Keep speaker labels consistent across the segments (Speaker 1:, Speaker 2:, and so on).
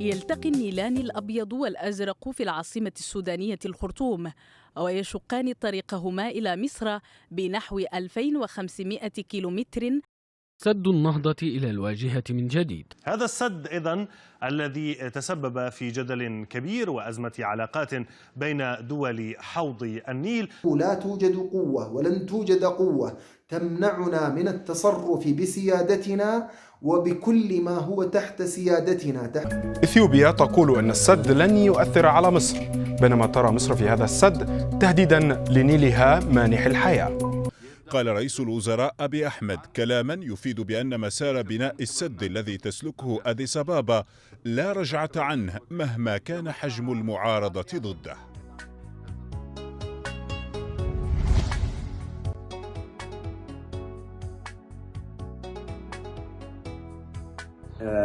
Speaker 1: يلتقي النيلان الأبيض والأزرق في العاصمة السودانية الخرطوم، ويشقان طريقهما إلى مصر بنحو 2500 كيلومتر.
Speaker 2: سد النهضة إلى الواجهة من جديد.
Speaker 3: هذا السد إذن الذي تسبب في جدل كبير وأزمة علاقات بين دول حوض النيل.
Speaker 4: لا توجد قوة ولن توجد قوة تمنعنا من التصرف بسيادتنا وبكل ما هو تحت سيادتنا.
Speaker 5: إثيوبيا تقول أن السد لن يؤثر على مصر، بينما ترى مصر في هذا السد تهديدا لنيلها مانح الحياة.
Speaker 6: قال رئيس الوزراء أبي أحمد كلاما يفيد بأن مسار بناء السد الذي تسلكه أديس أبابا لا رجعة عنه مهما كان حجم المعارضة ضده.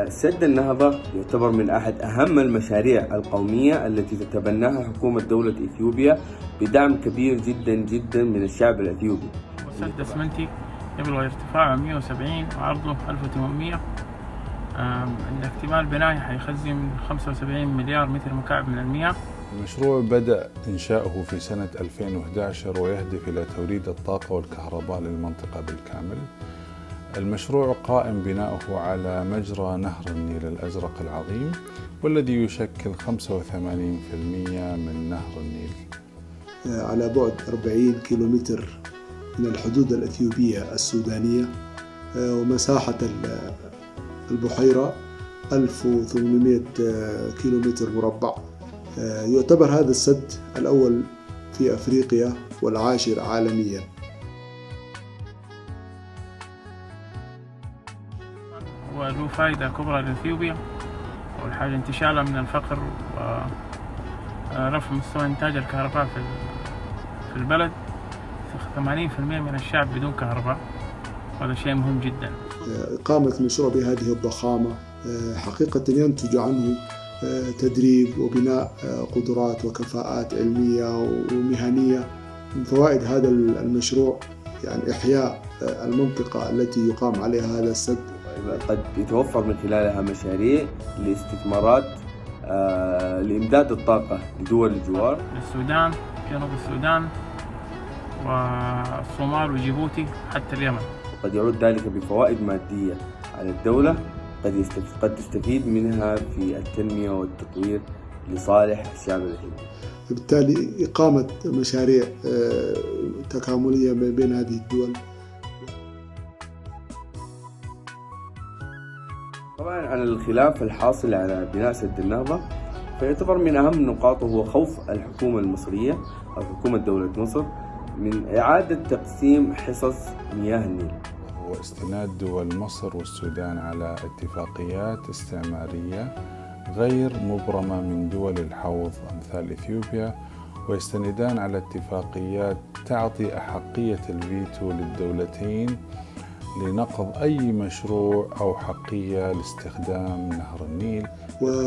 Speaker 7: سد النهضة يعتبر من أحد أهم المشاريع القومية التي تتبناها حكومة دولة إثيوبيا بدعم كبير جدا جدا من الشعب الإثيوبي.
Speaker 8: سد اسمنتي يبلغ ارتفاعه 170 وعرضه 1800. عند اكتمال بنائه حيخزن 75 مليار متر مكعب من المياه.
Speaker 9: المشروع بدأ إنشاؤه في سنة 2011 ويهدف إلى توليد الطاقة والكهرباء للمنطقة بالكامل. المشروع قائم بناؤه على مجرى نهر النيل الأزرق العظيم، والذي يشكل 85% من نهر النيل.
Speaker 4: على بعد 40 كيلومتر من الحدود الأثيوبية السودانية، ومساحة البحيرة 1800 كيلومتر مربع. يعتبر هذا السد الأول في أفريقيا والعاشر عالميا.
Speaker 8: وله فائدة كبرى لإثيوبيا. أول حاجة انتشالها من الفقر ورفع مستوى إنتاج الكهرباء في البلد. 80% من الشعب بدون كهرباء، وهذا شيء مهم جدا.
Speaker 4: إقامة مشروع بهذه الضخامة حقيقة ينتج عنه تدريب وبناء قدرات وكفاءات علمية ومهنية. من فوائد هذا المشروع يعني إحياء المنطقة التي يقام عليها هذا السد.
Speaker 7: قد يتوفر من خلالها مشاريع لاستثمارات لإمداد الطاقة لدول الجوار،
Speaker 8: للسودان، جنوب السودان والصومال وجيبوتي حتى اليمن.
Speaker 7: وقد يعود ذلك بفوائد مادية على الدولة قد تستفيد منها في التنمية والتطوير لصالح الشعب الإثيوبي.
Speaker 4: بالتالي إقامة مشاريع تكاملية بين هذه الدول.
Speaker 7: طبعا عن الخلاف الحاصل على بناء سد النهضة، فيعتبر من أهم نقاطه هو خوف الحكومة المصرية أو حكومة دولة مصر من إعادة تقسيم حصص مياه النيل،
Speaker 9: وهو استناد دول مصر والسودان على اتفاقيات استعمارية غير مبرمة من دول الحوض أمثال إثيوبيا، ويستندان على اتفاقيات تعطي أحقية الفيتو للدولتين لنقض أي مشروع أو حقية لاستخدام نهر النيل.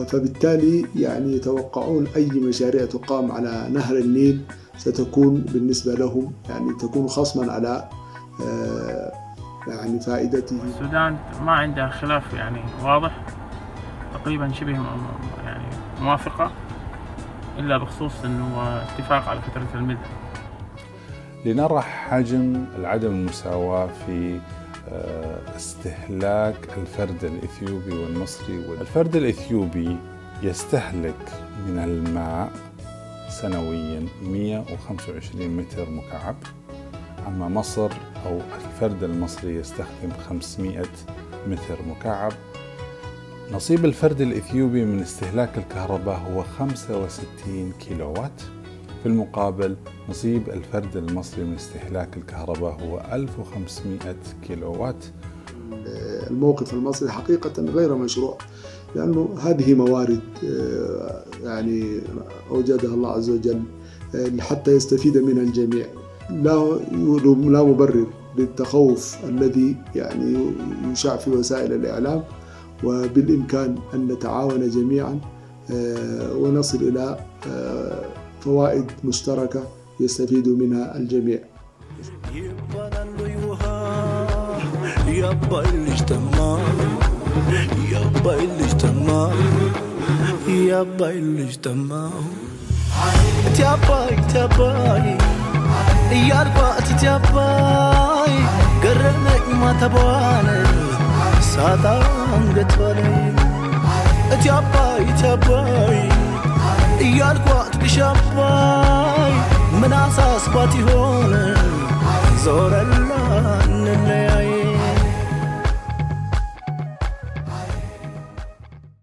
Speaker 4: فبالتالي يعني يتوقعون أي مشاريع تقام على نهر النيل ستكون بالنسبة لهم يعني تكون خصما على يعني فائدته.
Speaker 8: السودان ما عندها خلاف يعني واضح، تقريبا شبه يعني موافقة، إلا بخصوص أنه اتفاق على فترة المدة.
Speaker 9: لنرى حجم عدم المساواة في استهلاك الفرد الإثيوبي والمصري. الفرد الإثيوبي يستهلك من الماء سنويا 125 متر مكعب، أما مصر أو الفرد المصري يستخدم 500 متر مكعب. نصيب الفرد الإثيوبي من استهلاك الكهرباء هو 65 كيلووات، في المقابل نصيب الفرد المصري من استهلاك الكهرباء هو 1500 كيلووات.
Speaker 4: الموقف المصري حقيقة غير مشروع، لأنه هذه موارد يعني أوجدها الله عز وجل حتى يستفيد منها الجميع. لا مبرر للتخوف الذي يعني يشاع في وسائل الإعلام، وبالإمكان أن نتعاون جميعا ونصل إلى فوائد مشتركة يستفيد منها الجميع.
Speaker 10: يابا الاجتماع ياباي لجتماو تياباي يالبات تياباي قرنك ما تبواني ساتان قتولي تياباي يالبات بشاباي من أساس باتي هون زور اللان